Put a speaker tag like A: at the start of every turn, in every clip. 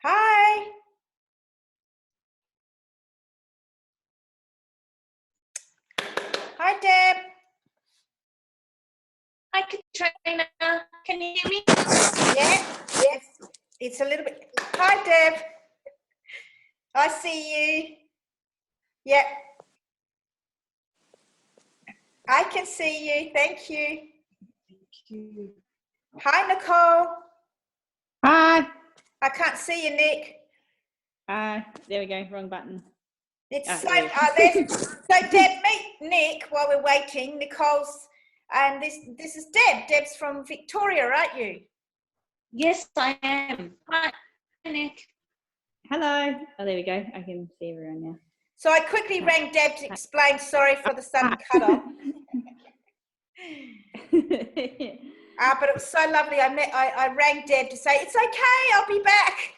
A: Hi. Hi, Deb.
B: Hi, Katrina. Can you hear me?
A: Yeah, it's a little bit. Hi, Deb. I see you. Yeah. I can see you. Thank you. Hi, Nicole.
C: Hi.
A: I can't see you, Nick.
C: There we go. Wrong button.
A: It's so Deb, meet Nick while we're waiting. Nicole's and this is Deb. Deb's from Victoria, aren't you?
B: Yes, I am. Hi, Nick.
C: Hello. Oh, there we go. I can see everyone now.
A: So I quickly rang Deb to explain. Sorry for the sudden cut off. But it was so lovely. I rang Deb to say it's okay. I'll be back.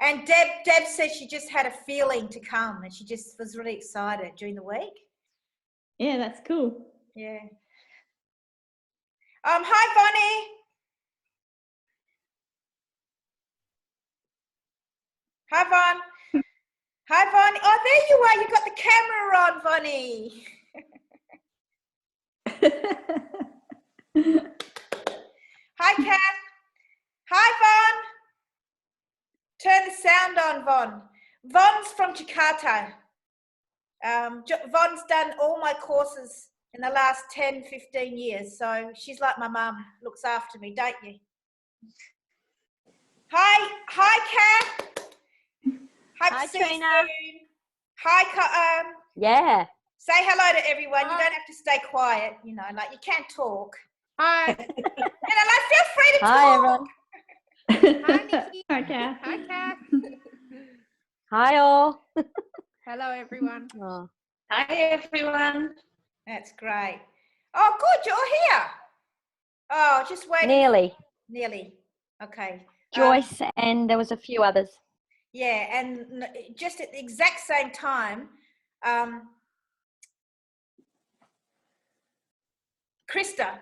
A: And Deb said she just had a feeling to come, and she just was really excited during the week.
C: Yeah, that's cool.
A: Yeah. Hi, Bonnie. Hi, Von. Hi, Bonnie. Oh, there you are. You've got the camera on, Bonnie. Hi, Kath. Hi, Von. Turn the sound on, Von. Von's from Jakarta. Von's done all my courses in the last 10, 15 years. So she's like my mum, looks after me, don't you? Hi, Kath.
D: Hi, Trina.
A: Hi,
D: Yeah.
A: say hello to everyone. You don't have to stay quiet, you know, like you can talk.
C: Hi.
A: And I feel free to
D: Hi,
A: talk.
D: everyone.
C: Hi, Nikki. Hi, Kath.
E: Hi, Kath.
D: Hi, all.
E: Hello, everyone.
D: Oh.
B: Hi, everyone.
A: That's great. Oh, good, you're here. Oh, just waiting.
D: Nearly.
A: Okay.
D: Joyce, and there was a few others.
A: Yeah, and just at the exact same time, Krista,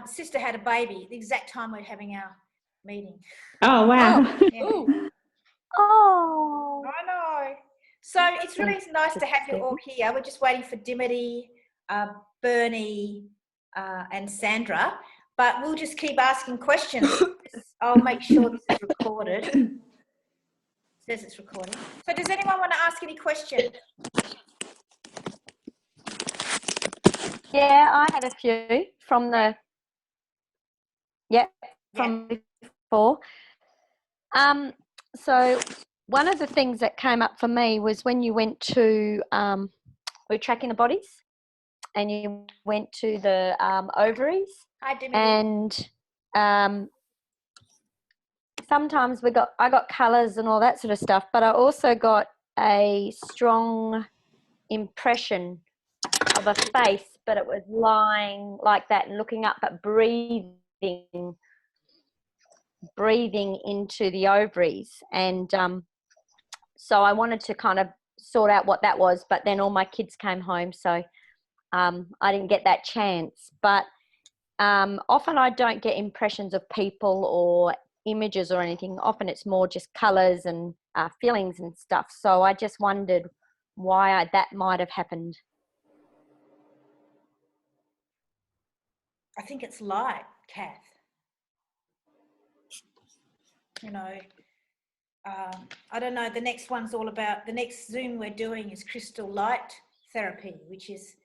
A: sister had a baby the exact time we're having our meeting.
C: Oh, wow.
A: Yeah.
D: Oh.
A: I know. So it's really nice to have you all here. We're just waiting for Dimity, Bernie, and Sandra, but we'll just keep asking questions. I'll make sure this is recorded. It says it's recording. So does anyone want to ask any questions?
D: Yeah, I had a few from the. From before. So one of the things that came up for me was when you went to we're tracking the bodies, and you went to the ovaries.
A: Hi, Dimity.
D: And sometimes I got colours and all that sort of stuff, but I also got a strong impression of a face, but it was lying like that and looking up, but breathing into the ovaries. And so I wanted to kind of sort out what that was, but then all my kids came home, so I didn't get that chance. But often I don't get impressions of people or images or anything. Often it's more just colours and feelings and stuff. So I just wondered why that might have happened.
A: I think it's light, Kath. You know, I don't know, the next one's all about, the next Zoom we're doing is crystal light therapy, which is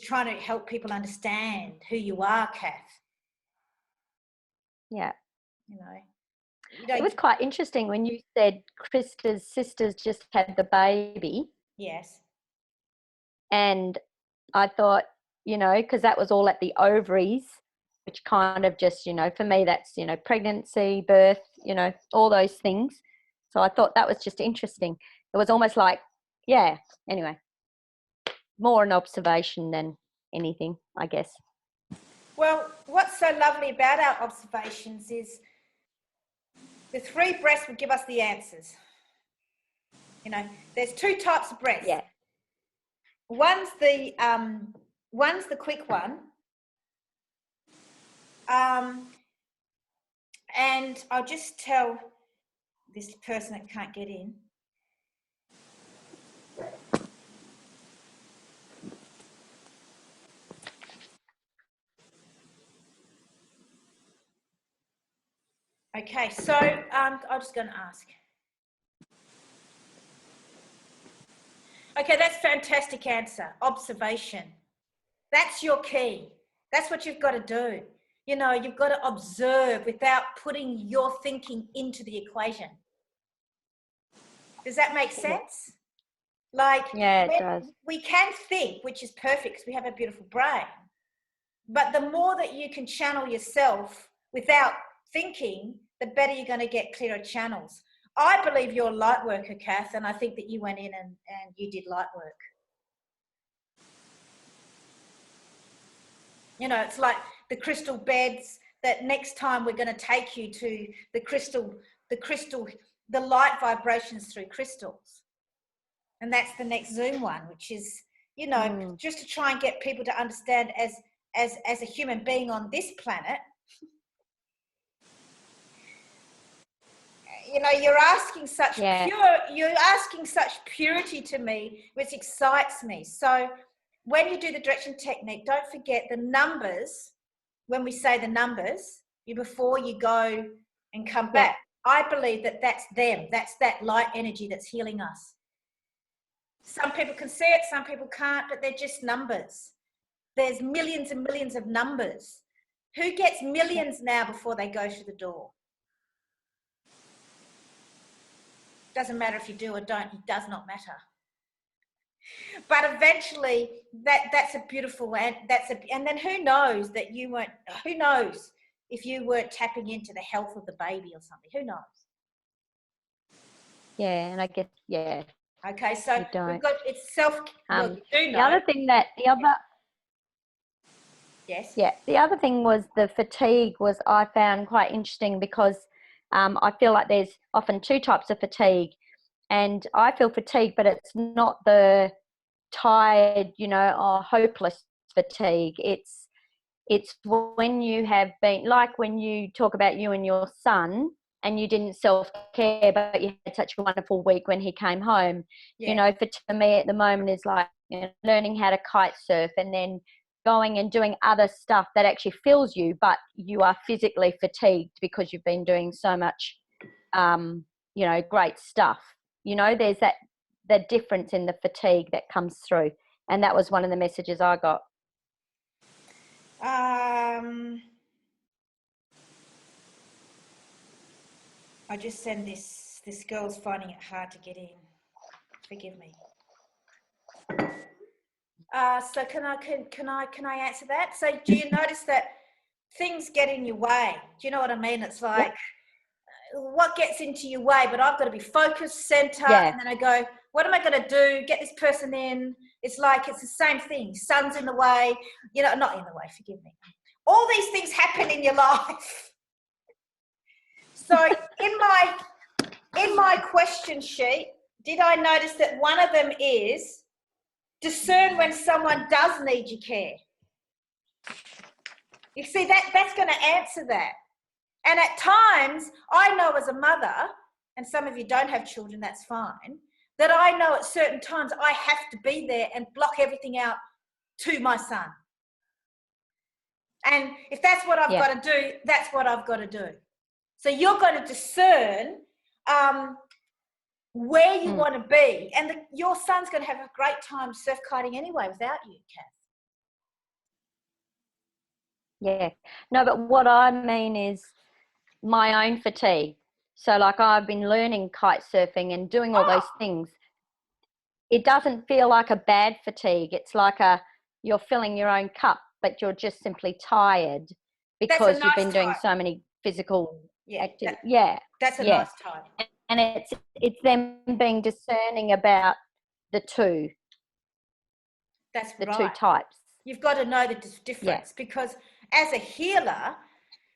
A: trying to help people understand who you are, Kath.
D: Yeah.
A: You know,
D: it was quite interesting when you said Krista's sisters just had the baby.
A: Yes.
D: And I thought, you know, because that was all at the ovaries, which kind of just, you know, for me, that's, you know, pregnancy, birth, you know, all those things. So I thought that was just interesting. It was almost like, yeah, anyway, more an observation than anything, I guess.
A: Well, what's so lovely about our observations is the three breaths will give us the answers. You know, there's two types of breaths.
D: Yeah.
A: One's the quick one, And I'll just tell this person that can't get in. Okay, so I'm just going to ask. Okay, that's fantastic answer. Observation. That's your key. That's what you've got to do. You know, you've got to observe without putting your thinking into the equation. Does that make sense? Like,
D: Yeah, it does.
A: we can think, which is perfect because we have a beautiful brain. But the more that you can channel yourself without thinking, the better you're going to get clearer channels. I believe you're a light worker, Kath, and I think that you went in and you did light work. You know, it's like the crystal beds that next time we're going to take you to the light vibrations through crystals. And that's the next Zoom one, which is, you know, just to try and get people to understand as a human being on this planet, you know, you're asking such purity to me, which excites me. So when you do the direction technique, don't forget the numbers. When we say the numbers, before you go and come back, I believe that that's them. That's that light energy that's healing us. Some people can see it, some people can't, but they're just numbers. There's millions and millions of numbers. Who gets millions now before they go through the door? Doesn't matter if you do or don't, it does not matter. But eventually that's a beautiful, and then who knows that you weren't, who knows if you weren't tapping into the health of the baby or something, who knows?
D: Yeah, and I guess, yeah.
A: Okay, so
D: You don't.
A: we've got, it's self, well, you do know.
D: The other thing that,
A: Yes.
D: Yeah, the other thing was the fatigue was I found quite interesting because I feel like there's often two types of fatigue, and I feel fatigue, but it's not the tired, you know, or hopeless fatigue. It's when you have been, like when you talk about you and your son and you didn't self-care, but you had such a wonderful week when he came home. You know, for me at the moment is like, you know, learning how to kite surf and then going and doing other stuff that actually fills you, but you are physically fatigued because you've been doing so much, you know, great stuff. You know, there's the difference in the fatigue that comes through. And that was one of the messages I got.
A: I just send this girl's finding it hard to get in. Forgive me. So can I answer that? So do you notice that things get in your way? Do you know what I mean? It's like, what gets into your way? But I've got to be focused, center, and then I go, what am I going to do? Get this person in. It's like, it's the same thing. Sun's in the way, you know, not in the way, forgive me. All these things happen in your life. So in my question sheet, did I notice that one of them is discern when someone does need your care? You see, that's going to answer that. And at times, I know as a mother, and some of you don't have children, that's fine, that I know at certain times I have to be there and block everything out to my son. And if that's what I've got to do, that's what I've got to do. So you're going to discern where you want to be. And your son's going to have a great time surf kiting anyway without you, Kath.
D: Yeah. No, but what I mean is my own fatigue. So like I've been learning kite surfing and doing all those things. It doesn't feel like a bad fatigue. It's like you're filling your own cup, but you're just simply tired because you've been doing so many physical activities.
A: That's a nice time.
D: And it's them being discerning about the two.
A: That's
D: the
A: right.
D: two types.
A: You've got to know the difference because as a healer,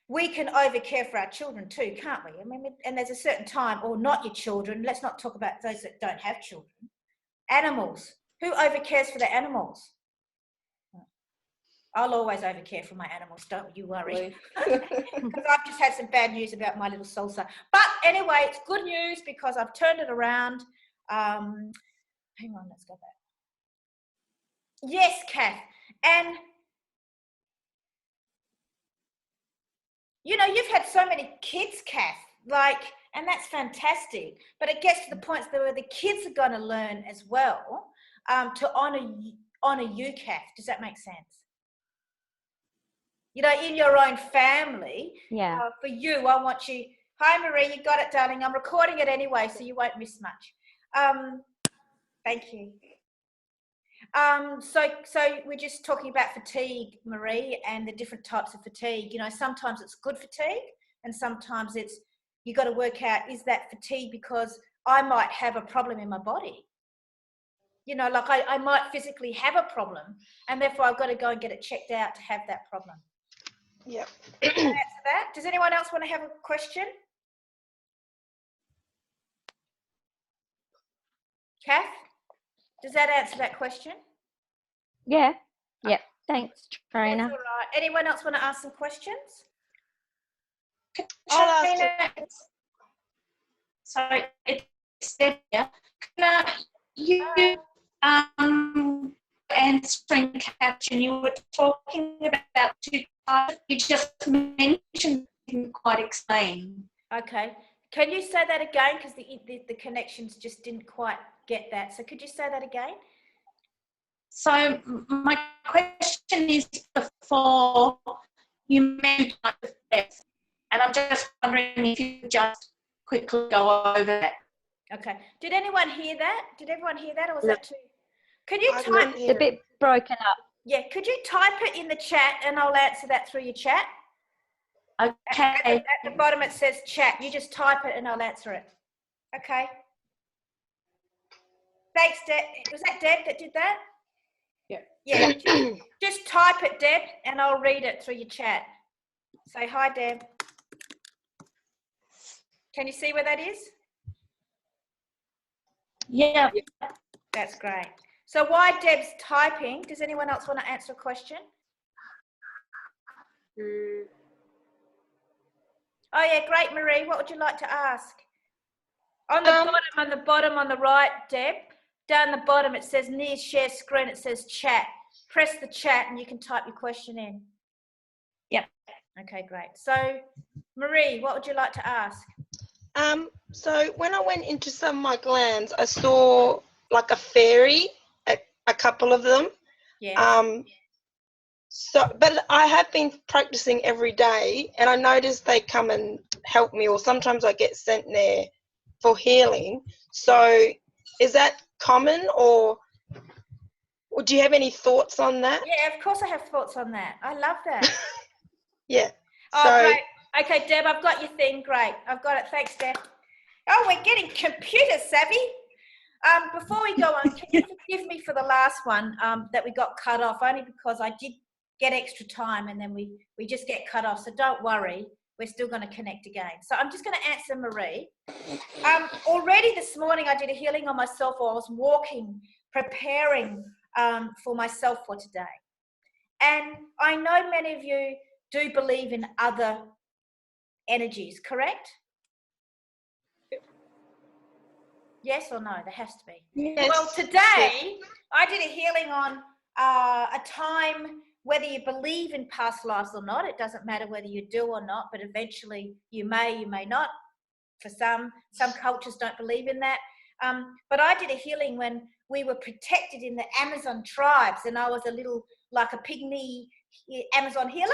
A: we can overcare for our children too, can't we? I mean, and there's a certain time, or not your children. Let's not talk about those that don't have children. Animals. Who overcares for the animals? I'll always overcare for my animals, don't you worry. Because I've just had some bad news about my little salsa. But anyway, it's good news because I've turned it around. Hang on, let's go back. Yes, Kath. And, you know, you've had so many kids, Kath, and that's fantastic. But it gets to the point where the kids are going to learn as well to honour you, Kath. Does that make sense? You know, in your own family.
D: Yeah.
A: For you, I want you. Hi, Marie, you got it, darling. I'm recording it anyway, so you won't miss much. Thank you. So we're just talking about fatigue, Marie, and the different types of fatigue. You know, sometimes it's good fatigue, and sometimes it's you got to work out, is that fatigue because I might have a problem in my body? You know, like I might physically have a problem, and therefore I've got to go and get it checked out to have that problem.
F: Yep.
A: Answer that. Does anyone else want to have a question? Kath, does that answer that question?
D: Yeah. Yep. Thanks, Katrina.
A: That's all right. Anyone else want to ask some questions?
F: I'll ask
B: Katrina, sorry, it's Debbie. You answering caption, you were talking about two types. You just mentioned, didn't quite explain.
A: Okay. Can you say that again? Because the connections just didn't quite get that. So could you say that again?
B: So my question is before you mentioned death, and I'm just wondering if you could just quickly go over that.
A: Okay. Did anyone hear that? Did everyone hear that, or was that too? Could you
F: I
A: type?
F: didn't
D: It's
F: hear
D: a bit broken up.
A: Yeah. Could you type it in the chat, and I'll answer that through your chat.
B: Okay.
A: At the bottom it says chat. You just type it, and I'll answer it. Okay. Thanks, Deb. Was that Deb that did that?
F: Yeah.
A: Yeah. Just type it, Deb, and I'll read it through your chat. Say hi, Deb. Can you see where that is?
B: Yeah.
A: That's great. So while Deb's typing, does anyone else want to answer a question? Oh yeah, great, Marie. What would you like to ask? On the bottom on the right, Deb, down the bottom it says near share screen, it says chat. Press the chat and you can type your question in.
B: Yep.
A: Okay, great. So Marie, what would you like to ask?
F: So when I went into some of my glands, I saw like a fairy, a couple of them.
A: Yeah.
F: But I have been practicing every day, and I noticed they come and help me, or sometimes I get sent there for healing. So is that common, or do you have any thoughts on that?
A: Yeah, of course I have thoughts on that. I love that.
F: Yeah.
A: Oh,
F: So,
A: great. Okay, Deb, I've got your thing. Great. I've got it. Thanks, Deb. Oh, we're getting computer savvy. Before we go on, can you forgive me for the last one that we got cut off, only because I did get extra time and then we just get cut off. So don't worry. We're still going to connect again. So I'm just going to answer Marie. Already this morning I did a healing on myself while I was walking, preparing for myself for today. And I know many of you do believe in other energies, correct? Yes or no? There has to be.
F: yes.
A: Well, today I did a healing on a time, whether you believe in past lives or not. It doesn't matter whether you do or not, but eventually you may not. For some cultures don't believe in that. But I did a healing when we were protected in the Amazon tribes, and I was a little, like a pygmy Amazon healer.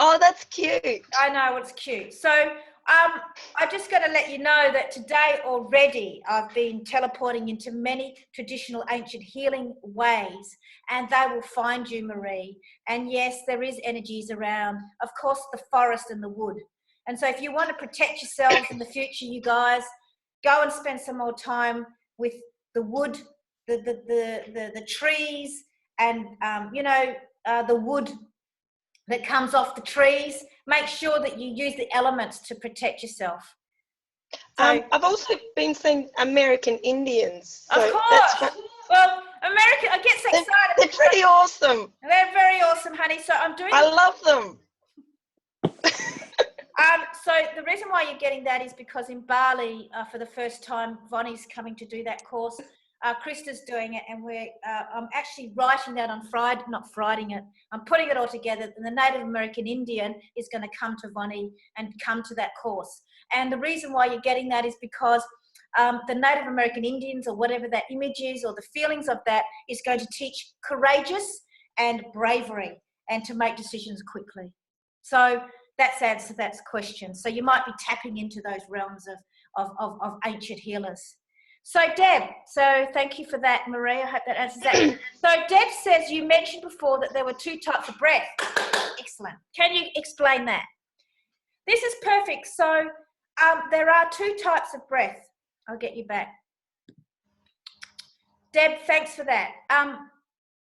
F: Oh, that's cute.
A: I know, it's cute. So I'm just going to let you know that today already I've been teleporting into many traditional ancient healing ways, and they will find you, Marie. And yes, there is energies around, of course, the forest and the wood. And so if you want to protect yourselves in the future, you guys, go and spend some more time with the wood, the trees, and, the wood that comes off the trees. Make sure that you use the elements to protect yourself. So,
F: I've also been seeing American Indians. So
A: of course. Well, American, I get so excited.
F: They're pretty awesome.
A: They're very awesome, honey. So I'm doing.
F: I love them.
A: So the reason why you're getting that is because in Bali, for the first time, Vonnie's coming to do that course. Krista's doing it, and I'm actually writing that on Friday, not writing it. I'm putting it all together, and the Native American Indian is going to come to Vonnie and come to that course. And the reason why you're getting that is because the Native American Indians, or whatever that image is, or the feelings of that, is going to teach courageous and bravery, and to make decisions quickly. So that's answer that question. So you might be tapping into those realms of ancient healers. So Deb, so thank you for that, Marie. I hope that answers that. So Deb says you mentioned before that there were 2 types of breath. Excellent. Can you explain that? This is perfect. So there are 2 types of breath. I'll get you back. Deb, thanks for that.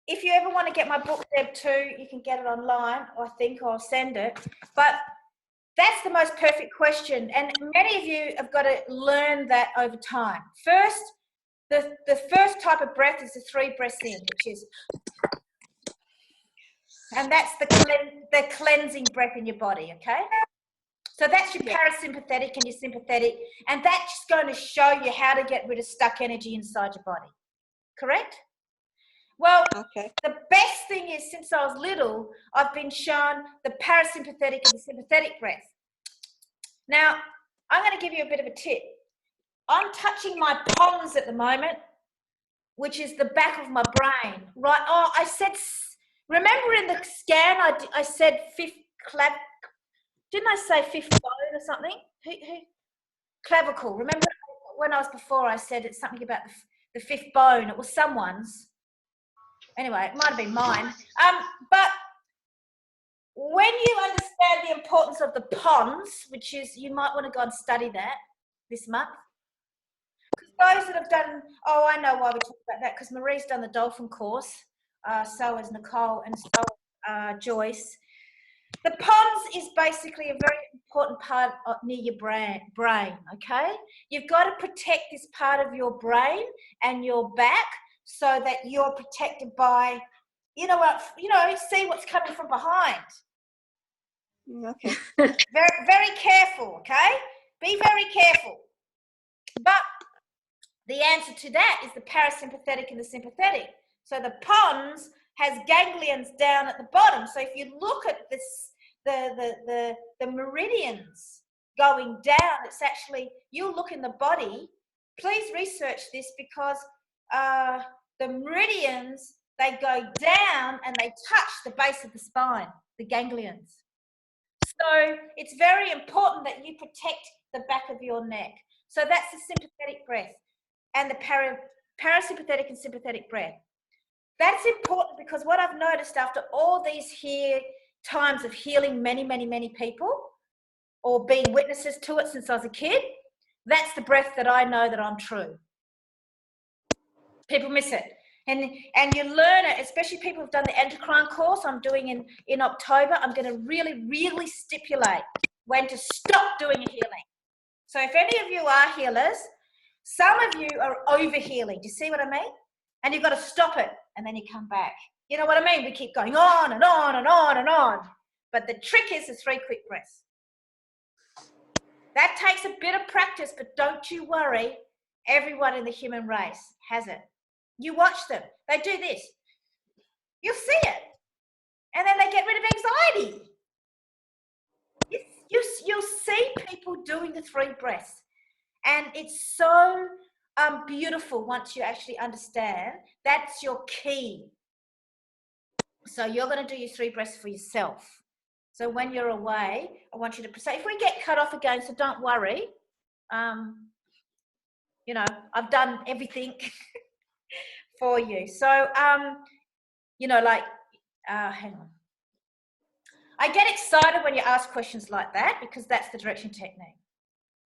A: If you ever want to get my book, Deb, too, you can get it online, I think, or I'll send it. But that's the most perfect question. And many of you have got to learn that over time. First, the first type of breath is the 3 breaths in, which is, and that's the cleansing breath in your body, okay? So that's your parasympathetic and your sympathetic, and that's going to show you how to get rid of stuck energy inside your body. Correct? Well,
E: Okay.
A: the best thing is, since I was little, I've been shown the parasympathetic and the sympathetic breath. Now, I'm going to give you a bit of a tip. I'm touching my pons at the moment, which is the back of my brain, right? Oh, I said, remember in the scan, I said fifth clav, didn't I say fifth bone or something? Clavicle. Remember when I was before, I said it's something about the fifth bone. It was someone's. Anyway, it might have been mine. But when you understand the importance of the pons, which is, you might want to go and study that this month. Because those that have done, oh, I know why we talk about that, because Marie's done the dolphin course, so has Nicole, and so Joyce. The pons is basically a very important part near your brain, okay? You've got to protect this part of your brain and your back so that you're protected by, see what's coming from behind.
E: Okay.
A: Very, very careful, okay? Be very careful. But the answer to that is the parasympathetic and the sympathetic. So the pons has ganglions down at the bottom. So if you look at this, the meridians going down, it's actually, you look in the body, please research this, because the meridians, they go down and they touch the base of the spine, the ganglions. So it's very important that you protect the back of your neck. So that's the sympathetic breath and the parasympathetic and sympathetic breath. That's important because what I've noticed after all these times of healing many, many, many people, or being witnesses to it since I was a kid, that's the breath that I know that I'm true. People miss it. And you learn it, especially people who've done the endocrine course I'm doing in October. I'm going to really, really stipulate when to stop doing a healing. So if any of you are healers, some of you are over healing. Do you see what I mean? And you've got to stop it, and then you come back. You know what I mean? We keep going on and on and on and on. But the trick is the 3 quick breaths. That takes a bit of practice, but don't you worry. Everyone in the human race has it. You watch them. They do this. You'll see it. And then they get rid of anxiety. You'll see people doing the 3 breaths. And it's so beautiful once you actually understand. That's your key. So you're going to do your 3 breaths for yourself. So when you're away, I want you to say, if we get cut off again, so don't worry. I've done everything for you. So, hang on. I get excited when you ask questions like that, because that's the direction technique.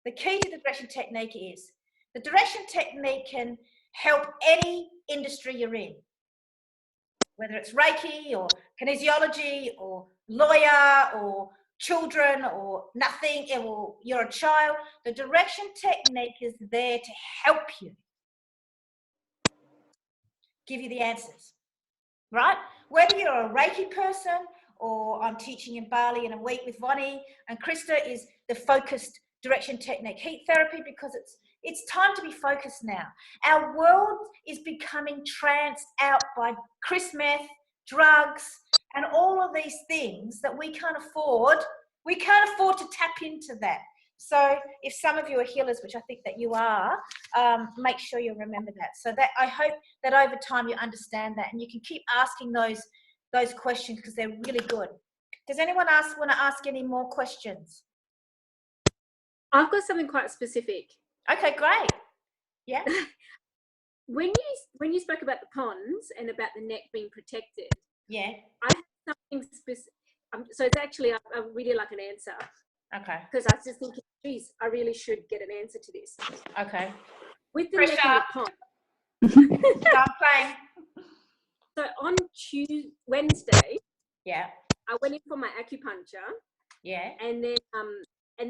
A: The key to the direction technique is the direction technique can help any industry you're in, whether it's Reiki or kinesiology or lawyer or children or nothing, or you're a child. The direction technique is there to help you. give you the answers, right? Whether you're a Reiki person or I'm teaching in Bali in a week with Vonnie, and Krista is the focused direction technique heat therapy, because it's time to be focused now. Our world is becoming tranced out by Chris meth, drugs, and all of these things that we can't afford. We can't afford to tap into that. So if some of you are healers, which I think that you are, make sure you remember that. So that I hope that over time you understand that, and you can keep asking those questions because they're really good. Does anyone want to ask any more questions?
G: I've got something quite specific.
A: Okay, great. Yeah.
G: When you spoke about the ponds and about the neck being protected,
A: Yeah.
G: I have something specific. So it's actually, I really like an answer.
A: Okay.
G: Because I was just thinking, geez, I really should get an answer to this.
A: Okay.
G: With the
A: Pressure.
G: neck and the pond.
A: Start playing.
G: So on Wednesday,
A: Yeah.
G: I went in for my acupuncture.
A: Yeah.
G: And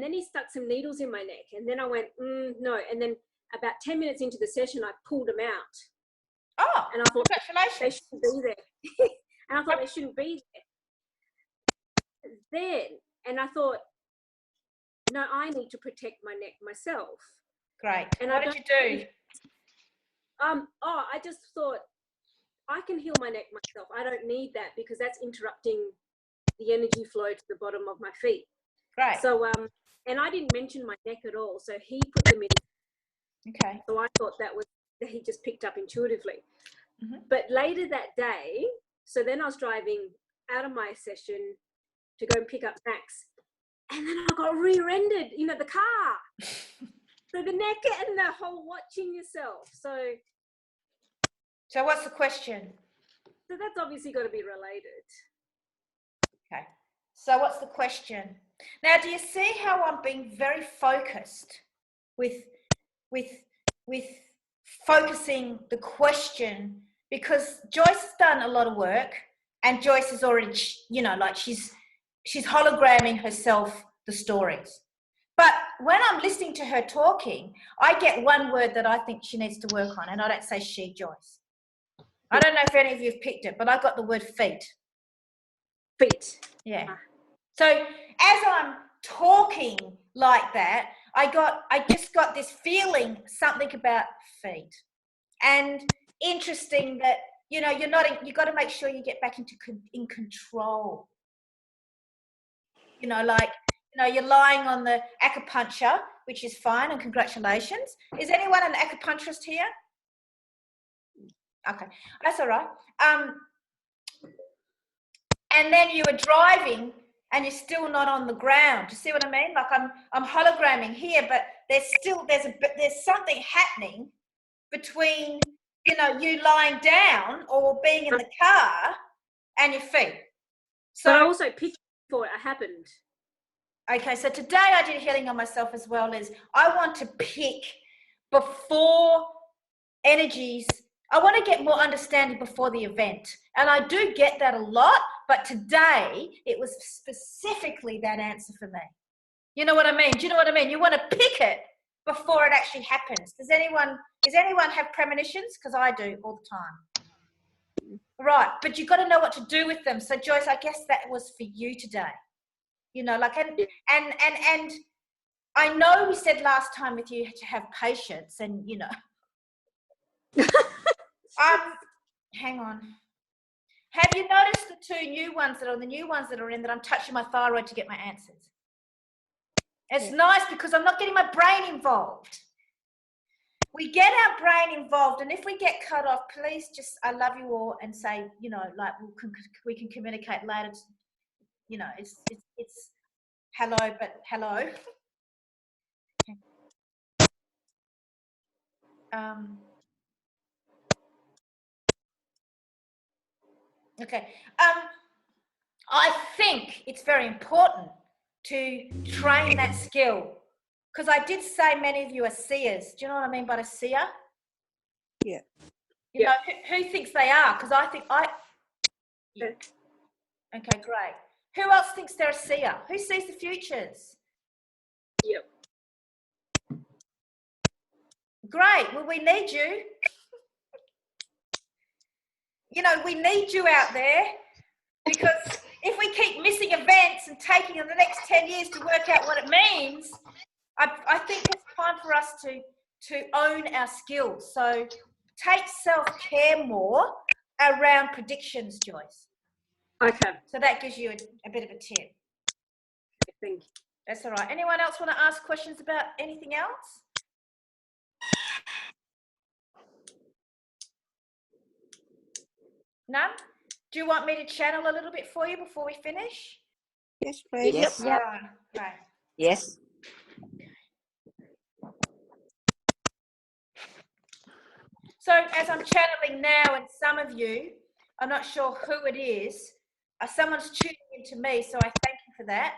G: then he stuck some needles in my neck, and then I went, no. And then about 10 minutes into the session, I pulled them out.
A: Oh,
G: and I thought,
A: congratulations.
G: they shouldn't be there. And I thought they shouldn't be there. And I thought, no, I need to protect my neck myself.
A: Great.
G: And
A: what did you do?
G: I just thought I can heal my neck myself. I don't need that because that's interrupting the energy flow to the bottom of my feet.
A: Great.
G: So, and I didn't mention my neck at all. So he put them in.
A: Okay.
G: So I thought that he just picked up intuitively.
A: Mm-hmm.
G: But later that day, so then I was driving out of my session to go and pick up Max, and then I got rear-ended in the car. So the neck and the whole watching yourself.
A: So what's the question?
G: So that's obviously got to be related.
A: Okay. So what's the question? Now, do you see how I'm being very focused with focusing the question? Because Joyce has done a lot of work, and Joyce is already, like she's hologramming herself the stories. But when I'm listening to her talking, I get one word that I think she needs to work on, and I don't say she, Joyce. I don't know if any of you have picked it, but I got the word feet.
G: Feet.
A: Yeah. So as I'm talking like that, I just got this feeling, something about feet. And interesting that, you've got to make sure you get back in control. You're lying on the acupuncture, which is fine, and congratulations. Is anyone an acupuncturist here? Okay, that's all right. And then you were driving and you're still not on the ground. Do you see what I mean? Like I'm hologramming here, but there's something happening between, you lying down or being in the car and your feet. So
G: but I also pictured before it happened.
A: Okay, so today I did healing on myself as well, Liz. I want to pick before energies. I want to get more understanding before the event. And I do get that a lot, but today it was specifically that answer for me. You know what I mean? Do you know what I mean? You want to pick it before it actually happens. Does anyone have premonitions? Because I do all the time. Right, but you've got to know what to do with them. So Joyce, I guess that was for you today. And I know we said last time with you to have patience and, hang on. Have you noticed the two new ones that are in that I'm touching my thyroid to get my answers? It's nice because I'm not getting my brain involved. We get our brain involved, and if we get cut off, please just, I love you all, and say, we can communicate later. It's hello, but hello. Okay. I think it's very important to train that skill, because I did say many of you are seers. Do you know what I mean by a seer?
E: Yeah.
A: You know, who thinks they are? Because I think yeah. Okay, great. Who else thinks they're a seer? Who sees the futures?
G: Yep.
A: Great. Well, we need you. you know, we need you out there, because if we keep missing events and taking the next 10 years to work out what it means, I think it's time for us to own our skills. So take self-care more around predictions, Joyce.
G: Okay.
A: So that gives you a bit of a tip.
G: Thank you.
A: That's all right. Anyone else want to ask questions about anything else? None? Do you want me to channel a little bit for you before we finish?
E: Yes, please.
C: Yes.
A: All right. Great.
C: Yes.
A: So as I'm channeling now, and some of you, I'm not sure who it is, someone's tuning into me, so I thank you for that.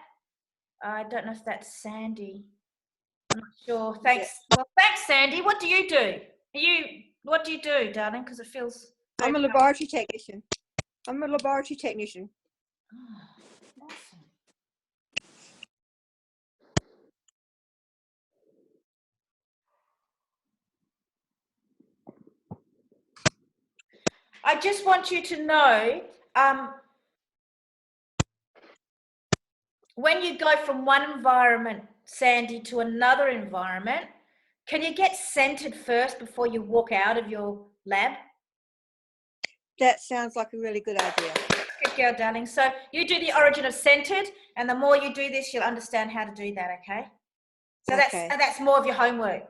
A: I don't know if that's Sandy. I'm not sure. Thanks. Well, thanks, Sandy. What do you do? What do you do, darling? Because it feels...
E: I'm a laboratory technician. I'm a laboratory technician.
A: Oh, awesome. I just want you to know, when you go from one environment, Sandy, to another environment, can you get centered first before you walk out of your lab?
E: That sounds like a really good idea.
A: Good girl, darling. So you do the origin of centered, and the more you do this, you'll understand how to do that, okay? So
E: Okay.
A: that's more of your homework.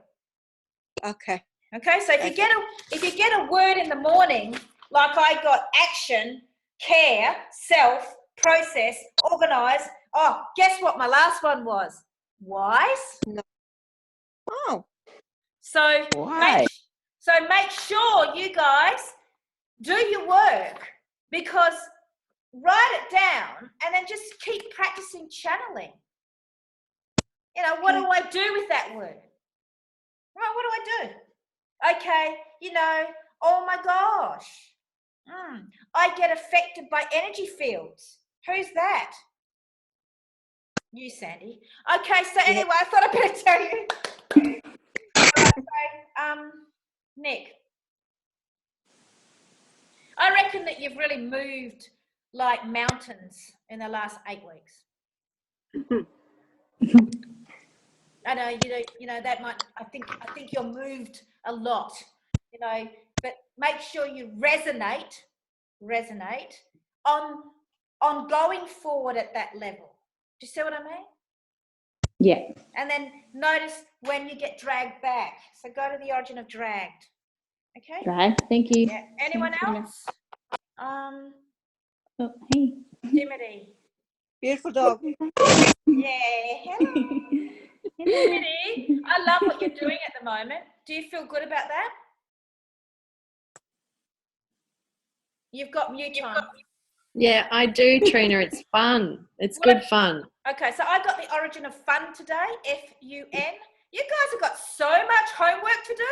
E: Okay.
A: Okay, so if you get a word in the morning, like I got action, care, self, process, organize. Oh, guess what my last one was? Wise.
E: No. Oh.
A: So
C: Why?
A: make sure you guys do your work, because write it down and then just keep practicing channeling. You know, what do I do with that word? Right, what do I do? Okay, you know, oh my gosh. I get affected by energy fields. Who's that? You, Sandy. Okay, so anyway, I thought I'd better tell you. Right, so, Nick, I reckon that you've really moved like mountains in the last 8 weeks. I know that might. I think you're moved a lot. You know, but make sure you resonate on going forward at that level. Do you see what I mean?
C: Yeah.
A: And then notice when you get dragged back. So go to the origin of dragged. Okay.
C: Right. Thank you.
A: Yeah. Anyone
C: Thanks,
A: else?
C: Oh, hey.
A: Dimity.
E: Beautiful dog.
A: Yeah. Hello. Dimity. I love what you're doing at the moment. Do you feel good about that? You've got mute time.
H: Yeah, I do, Trina. It's fun. It's good fun.
A: Okay, so I got the origin of fun today, F-U-N. You guys have got so much homework to do.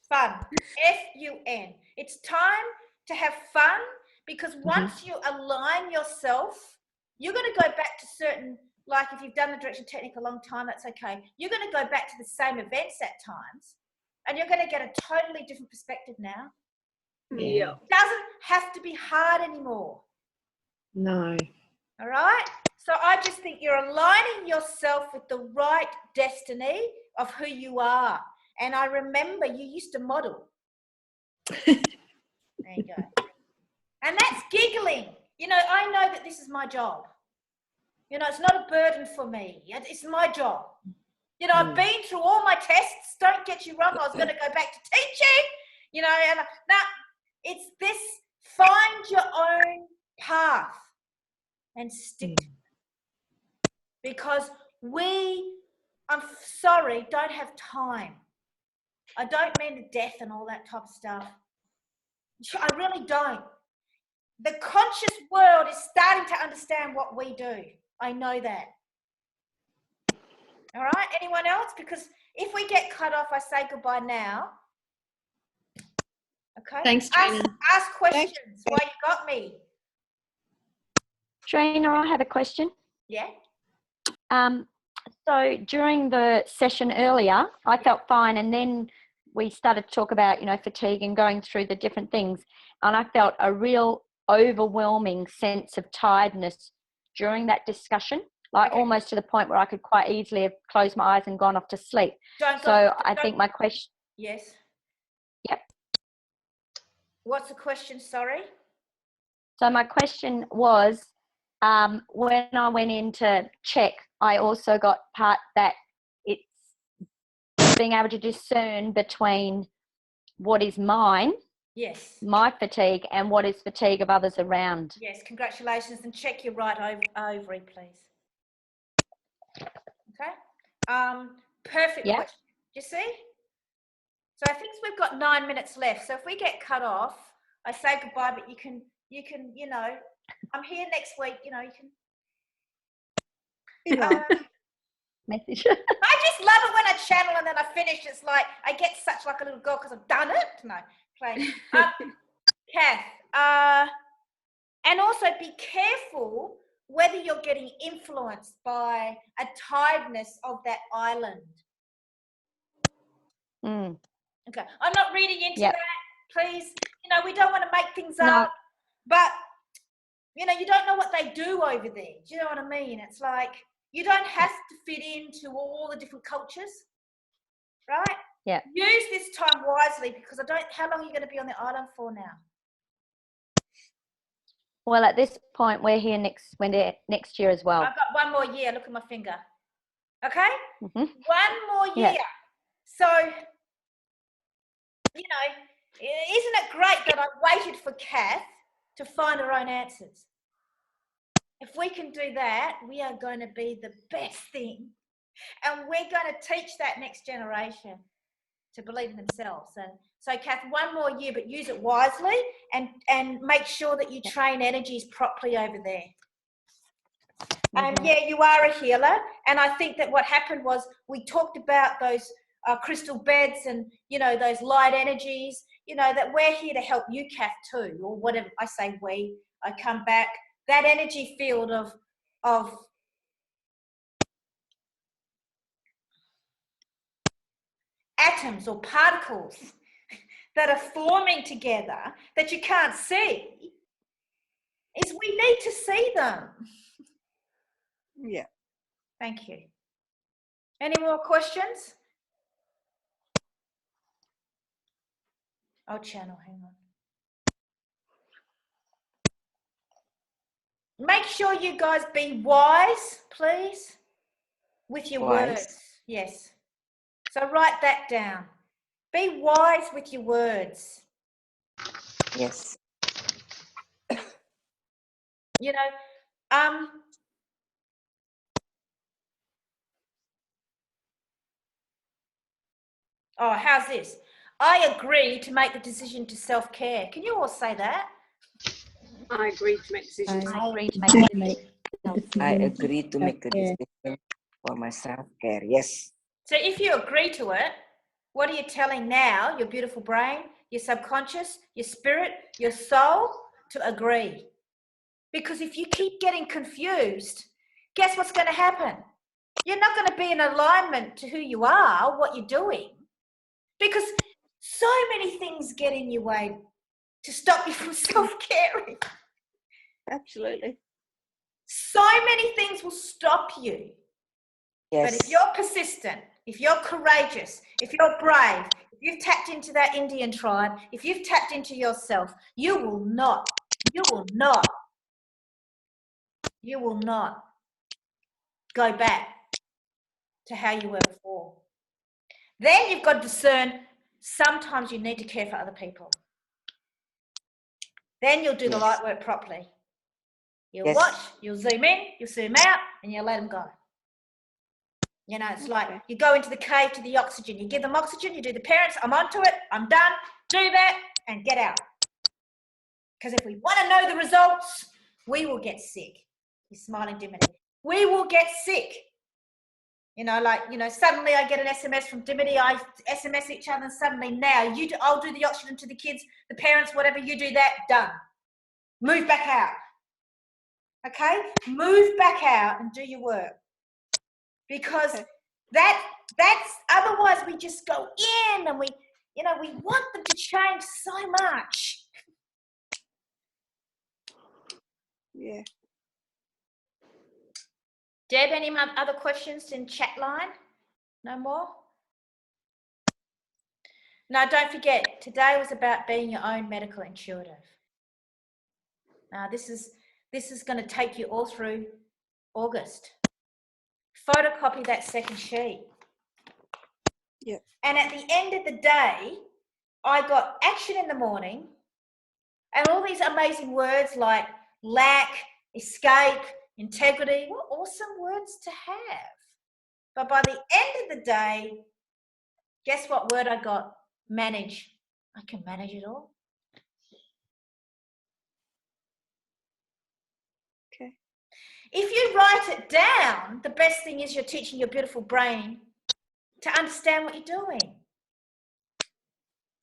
A: Fun, F-U-N. It's time to have fun, because once you align yourself, you're going to go back to certain, like if you've done the direction technique a long time, that's okay. You're going to go back to the same events at times, and you're going to get a totally different perspective now.
G: Yeah.
A: It doesn't have to be hard anymore.
H: No.
A: All right? So I just think you're aligning yourself with the right destiny of who you are. And I remember you used to model. There you go. And that's giggling. You know, I know that this is my job. You know, it's not a burden for me. It's my job. You know, I've been through all my tests. Don't get you wrong. I was going to go back to teaching, you know, and now it's this, find your own path and stick to it. Because I'm sorry, don't have time. I don't mean the death and all that type of stuff. I really don't. The conscious world is starting to understand what we do. I know that. All right, anyone else? Because if we get cut off, I say goodbye now. Okay.
H: Thanks, Trina.
A: Ask questions while you got me.
D: Trina, I had a question.
A: Yeah.
D: So during the session earlier, I felt fine, and then we started to talk about, fatigue and going through the different things. And I felt a real overwhelming sense of tiredness during that discussion, like almost to the point where I could quite easily have closed my eyes and gone off to sleep. I think my question.
A: Yes.
D: Yep.
A: What's the question? Sorry.
D: So my question was, when I went in to check, I also got part that it's being able to discern between what is mine,
A: yes,
D: my fatigue, and what is fatigue of others around.
A: Yes, congratulations, and check your right ovary, please. Okay. Perfect question. Do you see? So I think we've got 9 minutes left. So if we get cut off, I say goodbye, but you can, I'm here next week, you can.
D: Message.
A: I just love it when I channel and then I finish. It's like I get such like a little girl because I've done it. No, playing. Kath, and also be careful whether you're getting influenced by a tiredness of that island. Okay, I'm not reading into that. Please, we don't want to make things up, but you don't know what they do over there. Do you know what I mean? It's like you don't have to fit into all the different cultures, right?
D: Yeah.
A: Use this time wisely because how long are you going to be on the island for now?
D: Well, at this point, we're here next year as well.
A: I've got one more year. Look at my finger. Okay?
D: Mm-hmm.
A: One more year.
D: Yeah.
A: So, isn't it great that I waited for Kath to find her own answers? If we can do that, we are going to be the best thing. And we're going to teach that next generation to believe in themselves. And so, Kath, one more year, but use it wisely and make sure that you train energies properly over there. And you are a healer. And I think that what happened was we talked about those crystal beds and, those light energies, that we're here to help you, Kath, too, or whatever. I say we, I come back. That energy field of atoms or particles that are forming together that you can't see, is we need to see them.
E: Yeah.
A: Thank you. Any more questions? I'll channel, hang on. Make sure you guys be wise, please, with your words. Yes. So write that down. Be wise with your words.
I: Yes.
A: Oh, how's this? I agree to make the decision to self-care. Can you all say that?
G: I agree to make decisions.
D: I agree to make
I: I agree to make a decision for my self-care. Yes.
A: So if you agree to it, what are you telling now your beautiful brain, your subconscious, your spirit, your soul to agree? Because if you keep getting confused, guess what's going to happen? You're not going to be in alignment to who you are, what you're doing, because so many things get in your way to stop you from self-caring.
E: Absolutely.
A: So many things will stop you.
I: Yes.
A: But if you're persistent, if you're courageous, if you're brave, if you've tapped into that Indian tribe, if you've tapped into yourself, you will not go back to how you were before. Then you've got to discern, sometimes you need to care for other people. Then you'll do the light work properly. You'll watch, you'll zoom in, you'll zoom out, and you'll let them go. It's like you go into the cave to the oxygen. You give them oxygen, you do the parents, I'm onto it, I'm done, do that, and get out. Because if we want to know the results, we will get sick. You're smiling, Dimity. We will get sick. Suddenly I get an SMS from Dimity, I SMS each other, and suddenly now I'll do the oxygen to the kids, the parents, whatever, you do that, done. Move back out. Okay? Move back out and do your work. Because that's otherwise we just go in and we you know, we want them to change so much.
E: Yeah.
A: Deb, any other questions in chat line? No more? No, don't forget, today was about being your own medical intuitive. Now, this is going to take you all through August. Photocopy that second sheet.
E: Yeah.
A: And at the end of the day, I got action in the morning and all these amazing words like lack, escape, integrity. What awesome words to have. But by the end of the day, guess what word I got? Manage. I can manage it all.
E: Okay.
A: If you write it down, the best thing is you're teaching your beautiful brain to understand what you're doing.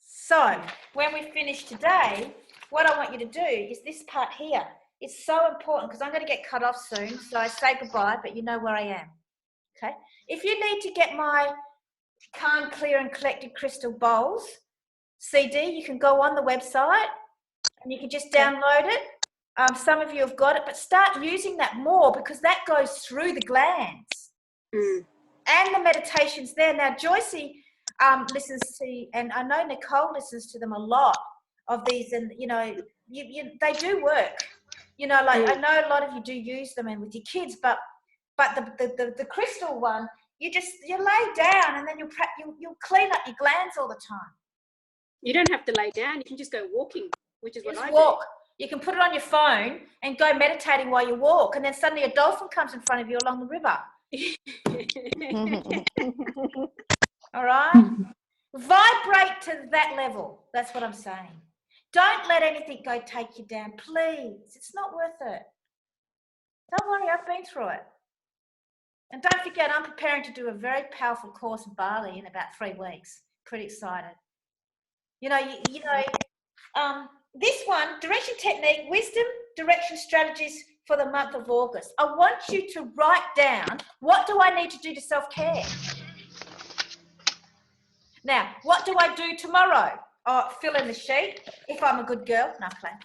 A: So when we finish today, what I want you to do is this part here. It's so important because I'm going to get cut off soon. So I say goodbye, but you know where I am. Okay. If you need to get my Calm, Clear and Collected Crystal Bowls CD, you can go on the website and you can just download it. Some of you have got it, but start using that more because that goes through the glands. And the meditations there. Now, Joycey listens to, and I know Nicole listens to them a lot of these, and you know, they do work. You know, like I know a lot of you do use them and with your kids, but the crystal one, you lay down and then you'll clean up your glands all the time.
G: You don't have to lay down. You can just go walking, which is what I
A: walk.
G: do.
A: You can put it on your phone and go meditating while you walk, and then suddenly a dolphin comes in front of you along the river. All right? Vibrate to that level. That's what I'm saying. Don't let anything go take you down, please. It's not worth it. Don't worry, I've been through it. And don't forget, I'm preparing to do a very powerful course in Bali in about 3 weeks. Pretty excited. You know, this one, Direction Technique, Wisdom, Direction Strategies for the month of August. I want you to write down, what do I need to do to self-care? Now, what do I do tomorrow? Fill in the sheet, if I'm a good girl. No, play.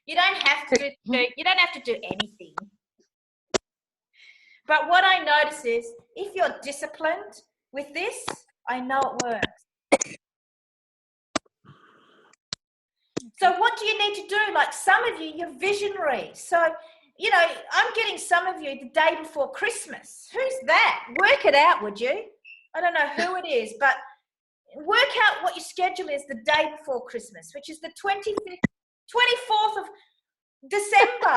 A: You don't have to do anything. But what I notice is, if you're disciplined with this, I know it works. So what do you need to do? Like some of you, you're visionary. So, you know, I'm getting some of you the day before Christmas. Who's that? Work it out, would you? I don't know who it is, but work out what your schedule is the day before Christmas, which is the 24th of December.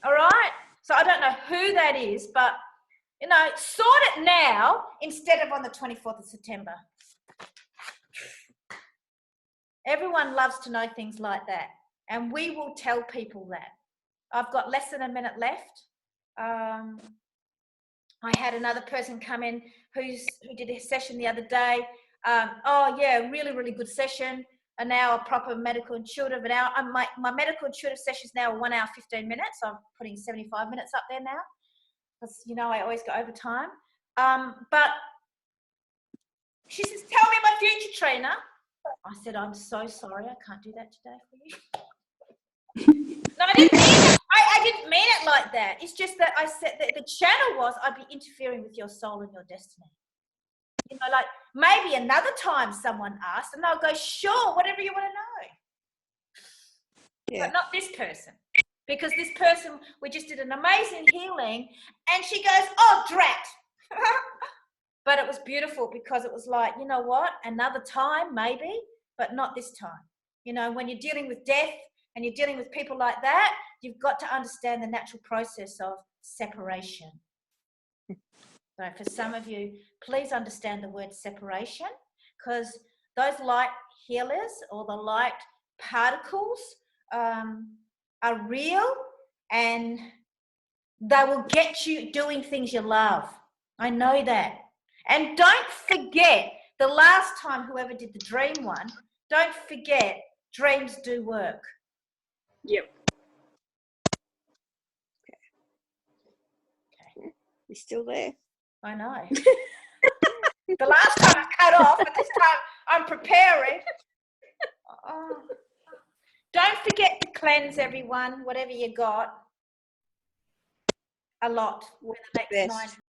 A: All right? So I don't know who that is, but, you know, sort it now instead of on the 24th of September. Everyone loves to know things like that, and we will tell people that. I've got less than a minute left. I had another person come in who did a session the other day. Oh, yeah, really, really good session. And now a proper medical intuitive. And now my medical intuitive sessions now are 1 hour, 15 minutes. I'm putting 75 minutes up there now because, you know, I always go over time. But she says, tell me my future, Trina. I said, I'm so sorry, I can't do that today for you. No, I didn't mean it like that. It's just that I said that the channel was I'd be interfering with your soul and your destiny. You know, like maybe another time someone asked and they'll go, sure, whatever you want to know. Yeah. But not this person. Because this person, we just did an amazing healing and she goes, oh, drat. But it was beautiful because it was like, you know what, another time maybe, but not this time. You know, when you're dealing with death and you're dealing with people like that, you've got to understand the natural process of separation. So for some of you, please understand the word separation because those light healers or the light particles are real and they will get you doing things you love. I know that. And don't forget, the last time whoever did the dream one, don't forget, dreams do work.
G: Yep.
E: Okay. You're still there.
A: I know. The last time I cut off, but this time I'm preparing. Oh. Don't forget to cleanse, everyone, whatever you got. A lot for the next 9